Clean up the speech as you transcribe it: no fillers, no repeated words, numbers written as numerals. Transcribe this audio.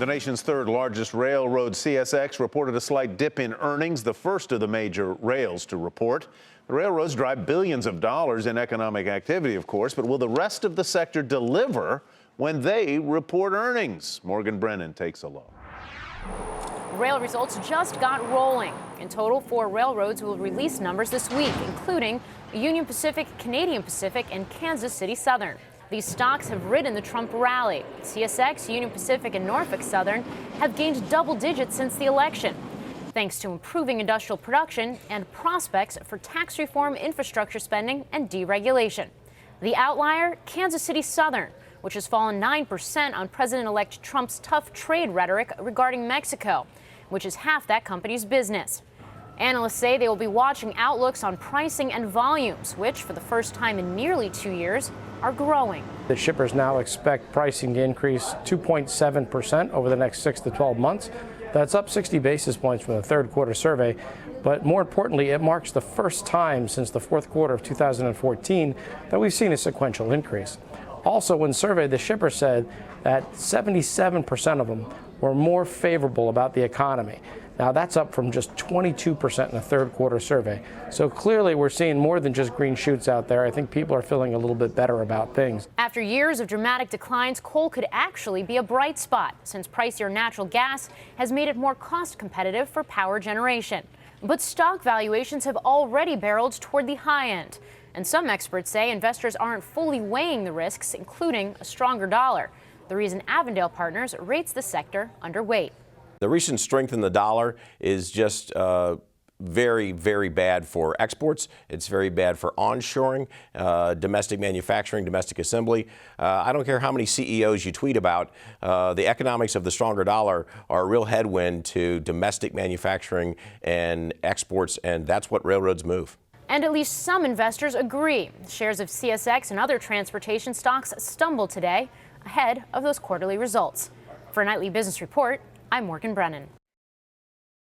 The nation's third largest railroad, CSX, reported a slight dip in earnings, the first of the major rails to report. The railroads drive billions of dollars in economic activity, of course, but will the rest of the sector deliver when they report earnings? Morgan Brennan takes a look. Rail results just got rolling. In total, 4 railroads will release numbers this week, including Union Pacific, Canadian Pacific, and Kansas City Southern. These stocks have ridden the Trump rally. CSX, Union Pacific, and Norfolk Southern have gained double digits since the election, thanks to improving industrial production and prospects for tax reform, infrastructure spending, and deregulation. The outlier, Kansas City Southern, which has fallen 9% on President-elect Trump's tough trade rhetoric regarding Mexico, which is half that company's business. Analysts say they will be watching outlooks on pricing and volumes, which, for the first time in nearly 2 years, are growing. The shippers now expect pricing to increase 2.7% over the next 6 to 12 months. That's up 60 basis points from the third quarter survey. But more importantly, it marks the first time since the fourth quarter of 2014 that we've seen a sequential increase. Also, when surveyed, the shippers said that 77% of them were more favorable about the economy. Now, that's up from just 22% in the third quarter survey. So clearly, we're seeing more than just green shoots out there. I think people are feeling a little bit better about things. After years of dramatic declines, coal could actually be a bright spot, since pricier natural gas has made it more cost competitive for power generation. But stock valuations have already barreled toward the high end. And some experts say investors aren't fully weighing the risks, including a stronger dollar. The reason Avondale Partners rates the sector underweight. The recent strength in the dollar is just very, very bad for exports. It's very bad for onshoring, domestic manufacturing, domestic assembly. I don't care how many CEOs you tweet about, the economics of the stronger dollar are a real headwind to domestic manufacturing and exports, and that's what railroads move. And at least some investors agree. Shares of CSX and other transportation stocks stumbled today ahead of those quarterly results. For a Nightly Business Report, I'm Morgan Brennan.